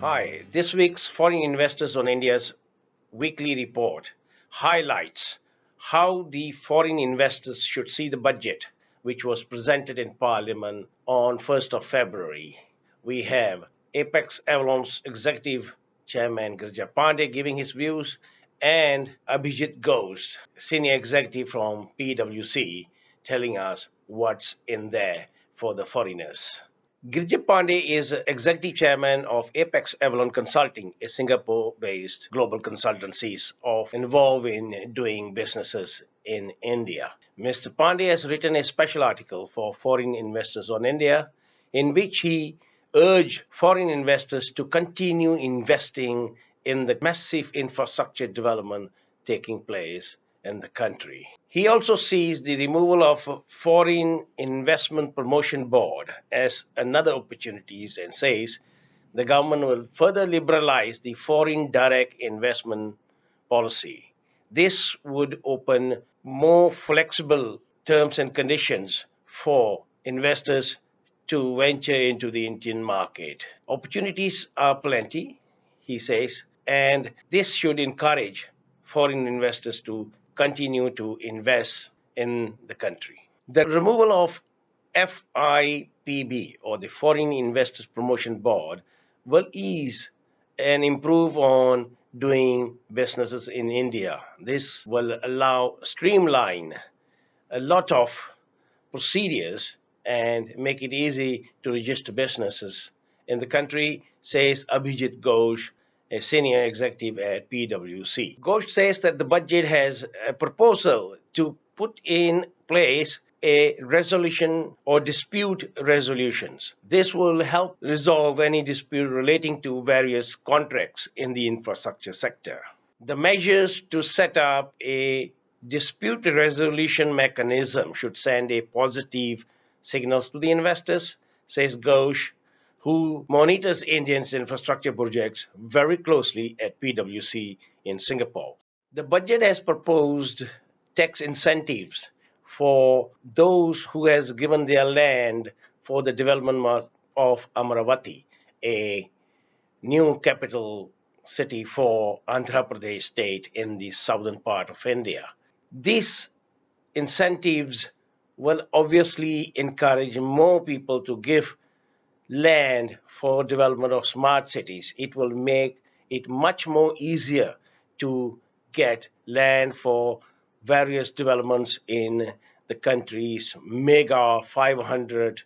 Hi, this week's Foreign Investors on India's weekly report highlights how the foreign investors should see the budget, which was presented in Parliament on 1st of February. We have Apex Avalon's executive chairman Girija Pandey giving his views, and Abhijit Ghosh, senior executive from PwC, telling us what's in there for the foreigners. Girija Pandey is executive chairman of Apex Avalon Consulting, a Singapore-based global consultancy involved in doing businesses in India. Mr. Pandey has written a special article for Foreign Investors on India, in which he urged foreign investors to continue investing in the massive infrastructure development taking place in the country. He also sees the removal of Foreign Investment Promotion Board as another opportunity and says the government will further liberalize the foreign direct investment policy. This would open more flexible terms and conditions for investors to venture into the Indian market. Opportunities are plenty, he says, and this should encourage foreign investors to continue to invest in the country. The removal of FIPB, or the Foreign Investors Promotion Board, will ease and improve on doing businesses in India. This will allow streamline a lot of procedures and make it easy to register businesses in the country, says Abhijit Ghosh, a senior executive at PwC. Ghosh says that the budget has a proposal to put in place a resolution or dispute resolutions. This will help resolve any dispute relating to various contracts in the infrastructure sector. The measures to set up a dispute resolution mechanism should send a positive signals to the investors, says Ghosh, who monitors India's infrastructure projects very closely at PwC in Singapore. The budget has proposed tax incentives for those who has given their land for the development of Amaravati, a new capital city for Andhra Pradesh state in the southern part of India. These incentives will obviously encourage more people to give land for development of smart cities. It will make it much more easier to get land for various developments in the country's mega 500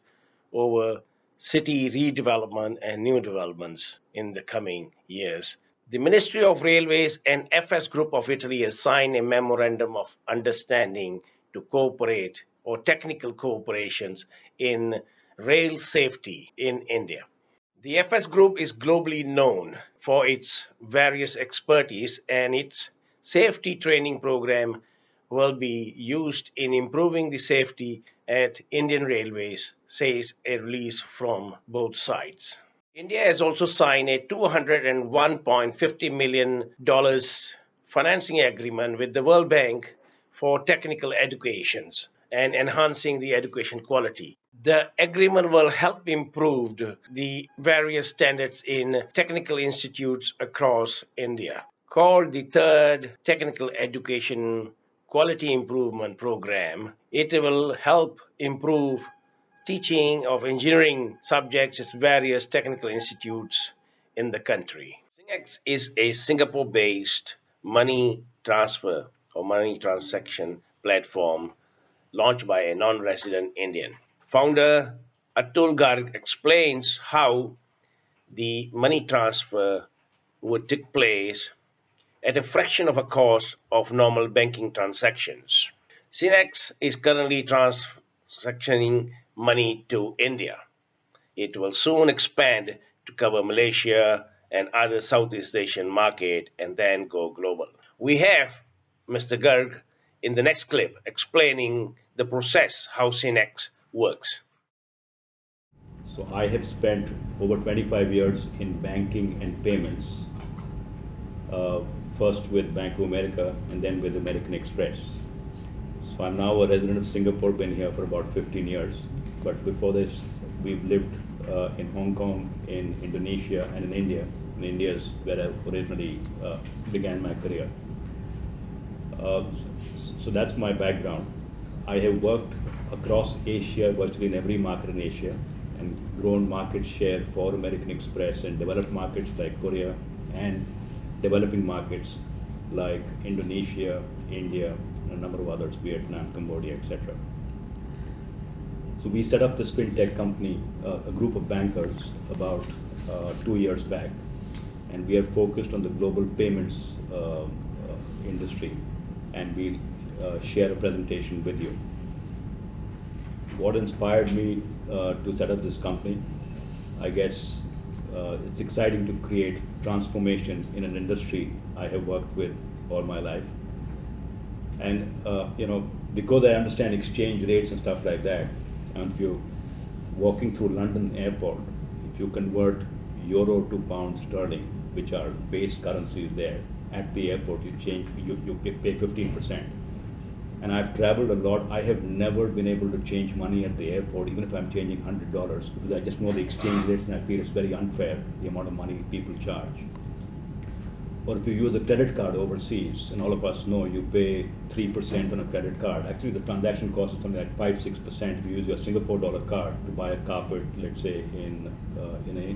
over city redevelopment and new developments in the coming years. The Ministry of Railways and FS Group of Italy has signed a memorandum of understanding to cooperate or technical cooperations in rail safety in India. The FS Group is globally known for its various expertise, and its safety training program will be used in improving the safety at Indian Railways, says a release from both sides. India has also signed a $201.50 million financing agreement with the World Bank for technical educations and enhancing the education quality. The agreement will help improve the various standards in technical institutes across India. Called the Third Technical Education Quality Improvement Program, it will help improve teaching of engineering subjects at various technical institutes in the country. SingX is a Singapore-based money transfer or money transaction platform launched by a non-resident Indian. Founder Atul Garg explains how the money transfer would take place at a fraction of a cost of normal banking transactions. SingX is currently transactioning money to India. It will soon expand to cover Malaysia and other Southeast Asian market and then go global. We have Mr. Garg in the next clip explaining the process, how SingX works. So I have spent over 25 years in banking and payments, first with Bank of America and then with American Express. I'm now a resident of Singapore, been here for about 15 years. But before this, we've lived in Hong Kong, in Indonesia, and in India. In India is where I originally began my career. Uh, so that's my background. I have worked across Asia, virtually in every market in Asia, and grown market share for American Express in developed markets like Korea and developing markets like Indonesia, India, and a number of others, Vietnam, Cambodia, etc. So we set up this fintech company, a group of bankers, about 2 years back, and we are focused on the global payments industry, and we'll share a presentation with you. What inspired me to set up this company? I guess it's exciting to create transformation in an industry I have worked with all my life. And because I understand exchange rates and stuff like that, and if you're walking through London airport, if you convert euro to pound sterling, which are base currencies there, at the airport you pay 15%. And I've traveled a lot. I have never been able to change money at the airport, even if I'm changing $100, because I just know the exchange rates and I feel it's very unfair, the amount of money people charge. Or if you use a credit card overseas, and all of us know you pay 3% on a credit card. Actually, the transaction cost is something like 5-6% if you use your Singapore dollar card to buy a carpet, let's say in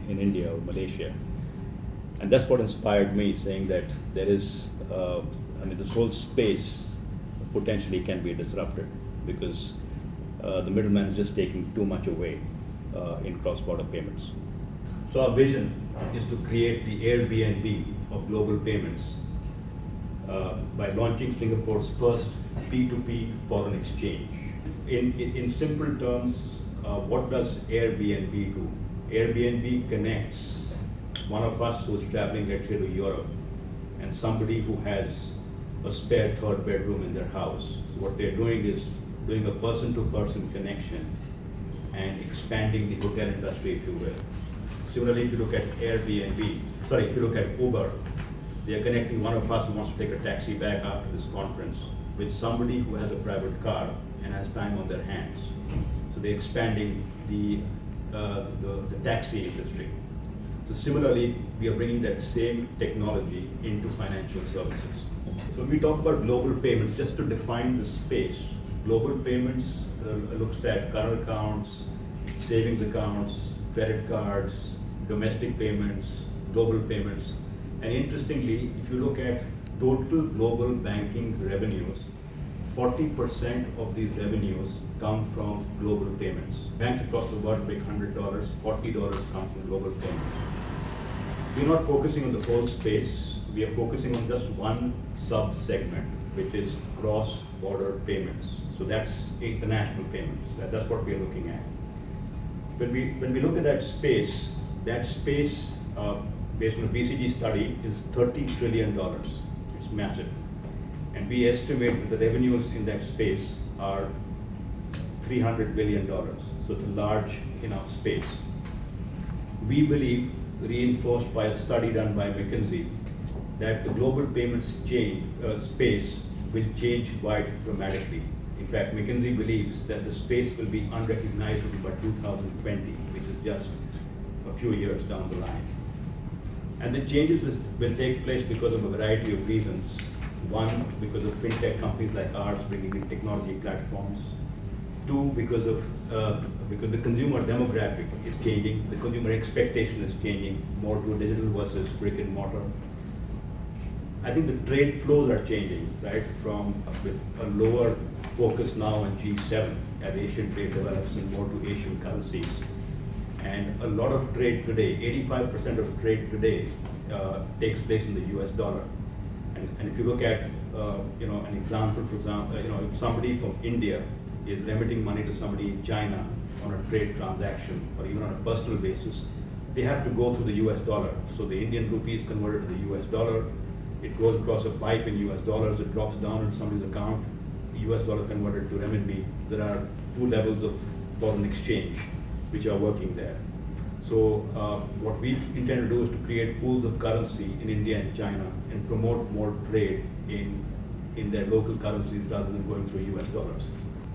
India or Malaysia. And that's what inspired me, saying that there is, this whole space potentially can be disrupted because the middleman is just taking too much away in cross-border payments. So our vision is to create the Airbnb of global payments by launching Singapore's first P2P foreign exchange. In simple terms, what does Airbnb do? Airbnb connects one of us who's traveling, let's say, to Europe, and somebody who has a spare third bedroom in their house. What they're doing is doing a person-to-person connection and expanding the hotel industry, if you will. Similarly, if you look at if you look at Uber, they are connecting one of us who wants to take a taxi back after this conference with somebody who has a private car and has time on their hands. So they're expanding the taxi industry. So similarly, we are bringing that same technology into financial services. So when we talk about global payments, just to define the space, global payments looks at current accounts, savings accounts, credit cards, domestic payments, global payments. And interestingly, if you look at total global banking revenues, 40% of these revenues come from global payments. Banks across the world make $100, $40 come from global payments. We're not focusing on the whole space, we are focusing on just one sub-segment, which is cross-border payments. So that's international payments, that's what we're looking at. When we look at that space based on a BCG study is $30 trillion. It's massive. And we estimate that the revenues in that space are $300 billion. So it's a large enough space. We believe, reinforced by a study done by McKinsey, that the global payments space will change quite dramatically. In fact, McKinsey believes that the space will be unrecognizable by 2020, which is just a few years down the line. And the changes will take place because of a variety of reasons. One, because of fintech companies like ours bringing in technology platforms. Two, because the consumer demographic is changing, the consumer expectation is changing more to digital versus brick and mortar. I think the trade flows are changing, right? With a lower focus now on G7 as Asian trade develops and more to Asian currencies. And a lot of trade today, 85% of trade today takes place in the US dollar. And if you look at an example, for example, if somebody from India is remitting money to somebody in China on a trade transaction or even on a personal basis, they have to go through the US dollar. So the Indian rupee is converted to the US dollar, it goes across a pipe in US dollars, it drops down in somebody's account, US dollar converted to renminbi. There are two levels of foreign exchange which are working there. So what we intend to do is to create pools of currency in India and China and promote more trade in their local currencies rather than going through US dollars.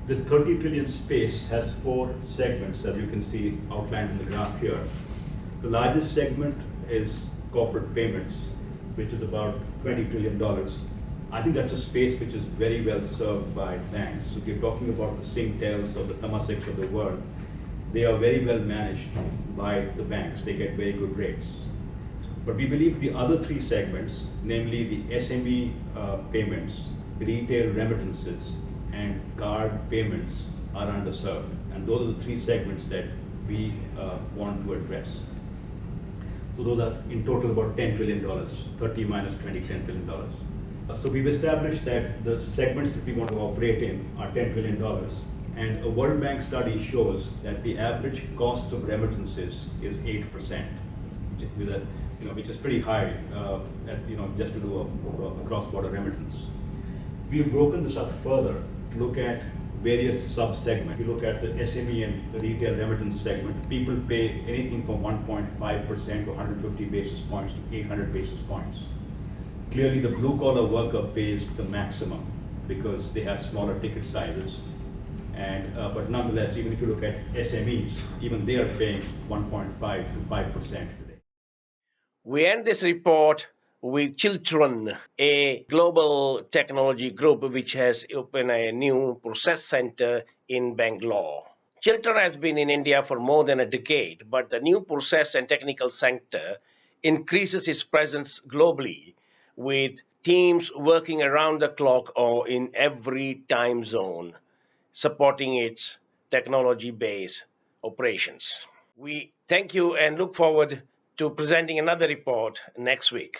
This 30 trillion space has four segments, as you can see outlined in the graph here. The largest segment is corporate payments, which is about $20 trillion. I think that's a space which is very well served by banks. So if you're talking about the Singtels or the Temaseks of the world, they are very well managed by the banks. They get very good rates. But we believe the other three segments, namely the SME payments, retail remittances, and Garg payments are underserved. And those are the three segments that we want to address. So those are in total about $10 trillion, 30 minus 20, $10 trillion. So we've established that the segments that we want to operate in are $10 trillion. And a World Bank study shows that the average cost of remittances is 8%, which is pretty high, just to do a cross-border remittance. We've broken this up further to look at various sub-segments. If you look at the SME and the retail remittance segment, people pay anything from 1.5% to 150 basis points to 800 basis points. Clearly, the blue-collar worker pays the maximum because they have smaller ticket sizes. But nonetheless, even if you look at SMEs, even they are paying 1.5 to 5% today. We end this report with Chiltron, a global technology group which has opened a new process center in Bangalore. Chiltron has been in India for more than a decade, but the new process and technical center increases its presence globally, with teams working around the clock or in every time zone, supporting its technology-based operations. We thank you and look forward to presenting another report next week.